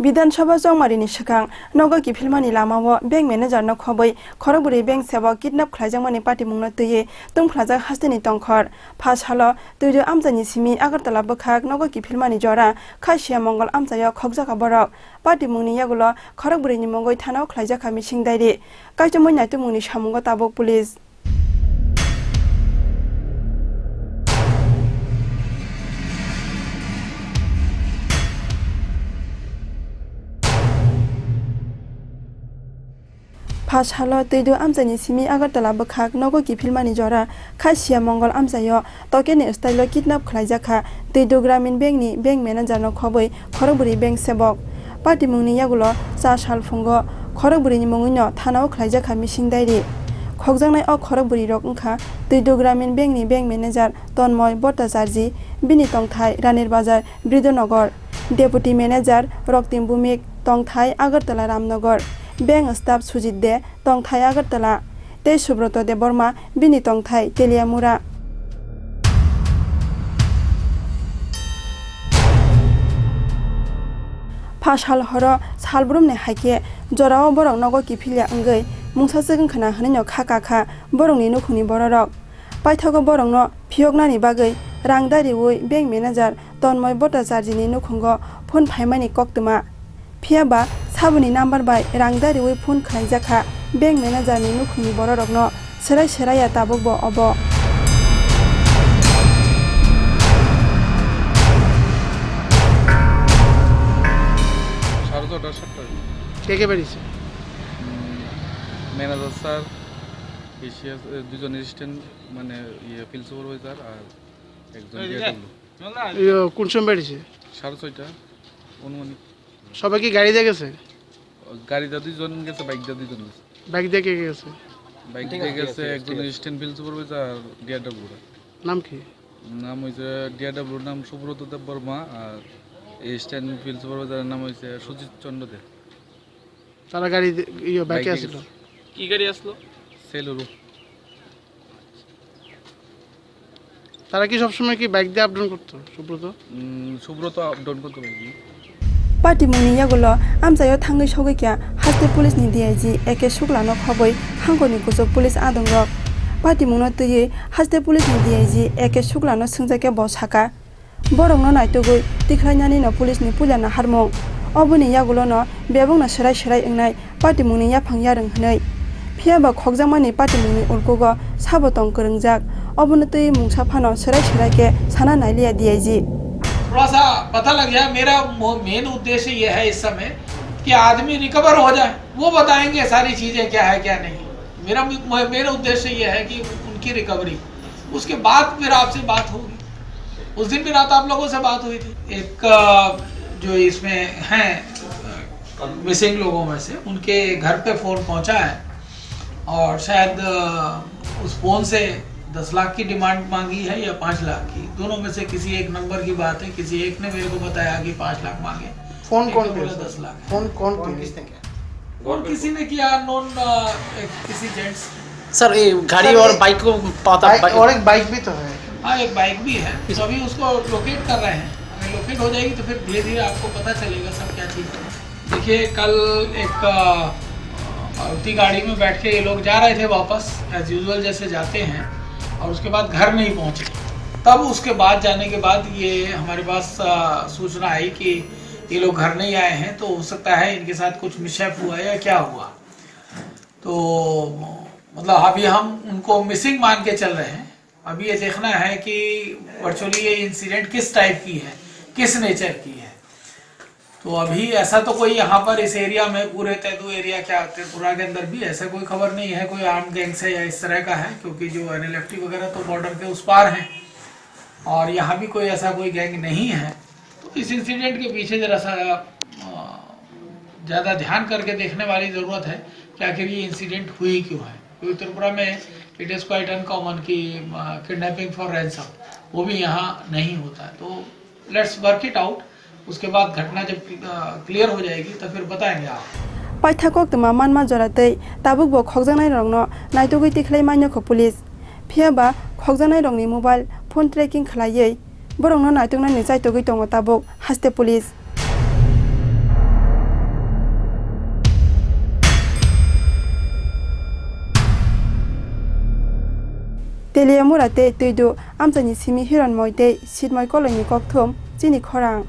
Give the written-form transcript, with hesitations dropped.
विधानसभा जंगमारिनि सिगां Naga किफिलमानि लामाओ bank manager न खबै खरगबुरि bank सेवा किडनेप खालायजांमानि पार्टीमुंनो तैयै तंफ्लाजाक हास्तेनि तंखर फास हालो तैरो आमजानि सिमि आगरतला बखाक नगा किफिलमानि जरा खासिया मंगल आमजायाव खगजाका बरक पार्टीमुंनि यागुलो खरगबुरिनि मंगै थानाव खालायजाखा मिसिं दायरि काइजमय नायतुमुंनि सामुंगो ताबक पुलिस फास हालो तैदो आमजानि सिमि आगरतला बखाक नगो किफिलमानि जरा खासिया मंगल आमजायो तकेनि स्टाइलो किडनेप खालायजाखा तैदो ग्रामीण बैंकनि बैंक मेनेजार न खबै खरगबुरि बैंक सेवक पार्टीमुंनि यागुलो 4 साल फुंगो खरगबुरिनि मुङैनो थानाव खालायजाखा मिसिं दायरि खगजांनाय अ खरगबुरि रक ओंखा तैदो ग्रामीण बैंकनि बैंक मेनेजार तन्मय भट्टाचार्य बिनि तंथाय रानीर बाजार बृद्धनगर डेपुटी मेनेजार रक्तिम भूमिक तंथाय आगरतला रामनगर बैंक स्टाफ सुजित दे तंथाय आगरतला ते सुब्रत देवर्मा बिनि तंथाय तेलियामुरा फास हाल हर सालब्रुमने हाइके जराव बरक नगो किफिलिया अंगै मुंसासे गंखना हनैनो खाकाखा बरंनि नखुनि बररक पाइथागो बरंनो फियगनानि बागै रांदारि वै बैंक मेनेजार तन्मय भट्टाचार्यनि नखुंगो फोन फाइमानि कक्तमा फियाबा साबुनि नाम्बार बाय रांदारि वै फोन खालायजाखा बैंक मेनेजारनि नखुनि बररकनो सेराय सेराया ताबकबो अब কে বেরিয়েছে ম্যানেজার স্যার এশিয়া দুজন অ্যাসিস্ট্যান্ট মানে ফিল্ড সুপারভাইজার আর একজন কোন সময় বেরিয়েছে 6:30 অনুমানিক সবাই কি গাড়ি দিয়ে গেছে গাড়িতে দুজন গেছে বাইক দিয়ে দুজন গেছে বাইক দিয়ে কে গেছে বাইক দিয়ে গেছে একজন অ্যাসিস্ট্যান্ট ফিল্ড সুপারভাইজার আর ডিআরডব্লিউ নাম কি নাম হইছে ডিআরডব্লিউর নাম সুব্রত দেব বর্মা আর অ্যাসিস্ট্যান্ট ফিল্ড সুপারভাইজারের নাম হইছে সুজিত চন্দ্র দে তারা গাড়ি বাইকে আসলো কি গাড়ি আসলো সেলুরু তারা কি সবসময় কি বাইক দিয়ে আপডাউন করতো সুব্রত আপডাউন করতো বাইক पार्टीमुंनि यागुलो आमजायो थांगै सगैक्या हास्ते पुलिसनि डिआइजि एके सुग्लानो खबै हांगोनि गुजब पुलिस आदंरक पार्टीमुंनो तैयै हास्ते पुलिसनि डिआइजि एके सुग्लानो सोंजाके बसाका बरंनो नायतुगै तिख्लायनानिनो पुलिसनि पुलियानो हारमं अबुनि यागुलोनो बेबंनो सेराय सेराय एंनाय पार्टीमुंनि याफां यारों हनै फियाबा खगजांमानि पार्टीमुंनि उलकुगो साबोतं गोरोंजाक अबुनो तैयै मुंसाफानो सेराय सेरायके साना नायलिया डिआइजि थोड़ा सा पता लग गया। मेरा मेन उद्देश्य ये है इस समय कि आदमी रिकवर हो जाए, वो बताएंगे सारी चीजें क्या है क्या नहीं। मेरा उद्देश्य ये है कि उनकी रिकवरी, उसके बाद फिर आपसे बात होगी। उस दिन भी रात आप लोगों से बात हुई थी। एक जो इसमें हैं मिसिंग लोगों में से उनके घर पे फोन पहुंचा है और शायद उस फोन से 10 लाख की डिमांड मांगी है या 5 लाख की, दोनों में से किसी एक नंबर की बात है। किसी एक ने मेरे को बताया कि 5 लाख मांगे, फोन कौन बोला 10 लाख। फोन किसने किया? फोन किसी ने किया, नॉन किसी जेंट्स। सर ये गाड़ी और बाइक को पता और एक बाइक भी तो है। हाँ एक बाइक भी है, तो अभी उसको लोकेट कर रहे हैं। अगर लोकेट हो जाएगी तो फिर धीरे धीरे आपको पता चलेगा सब क्या चीज़ है। देखिए कल एक उसी गाड़ी में बैठ के ये लोग जा रहे थे वापस एज यूजुअल जैसे जाते हैं, और उसके बाद घर नहीं पहुंचे। तब उसके बाद जाने के बाद ये हमारे पास सूचना आई कि ये लोग घर नहीं आए हैं, तो हो सकता है इनके साथ कुछ मिसहैप हुआ या क्या हुआ। तो मतलब अभी हम उनको मिसिंग मान के चल रहे हैं। अभी ये देखना है कि वर्चुअली ये इंसिडेंट किस टाइप की है, किस नेचर की है। तो अभी ऐसा तो कोई यहाँ पर इस एरिया में पूरे तैदू एरिया क्या त्रिपुरा के अंदर भी ऐसा कोई खबर नहीं है कोई आर्म गैंग से या इस तरह का है, क्योंकि जो NLFT वगैरह तो बॉर्डर के उस पार हैं और यहाँ भी कोई ऐसा कोई गैंग नहीं है। तो इस इंसिडेंट के पीछे जरा सा ज़्यादा ध्यान करके देखने वाली ज़रूरत है कि आखिर ये इंसिडेंट हुई क्यों है। क्योंकि त्रिपुरा में इट इज़ क्वाइट अनकॉमन कि किडनैपिंग फॉर रैंसम वो भी यहाँ नहीं होता है। तो लेट्स वर्क इट आउट, उसके बाद घटना जब क्लियर हो जाएगी तो फिर बताएंगे आप। पाइथाकक तमा मानमा जरातै ताबुकबो खगजानाय रंगनो नायतुगै तिख्लाय मान्यखौ पुलिस फियाबा खगजानाय रंगनि मोबाइल फोन ट्रेकिं खालायै बरंनो नायतुगनाय जायतुगै दङ ताबुक हास्ते police Telia murate tuidu amjani simi hiron moite sitmoi koloni kokthom chini khorang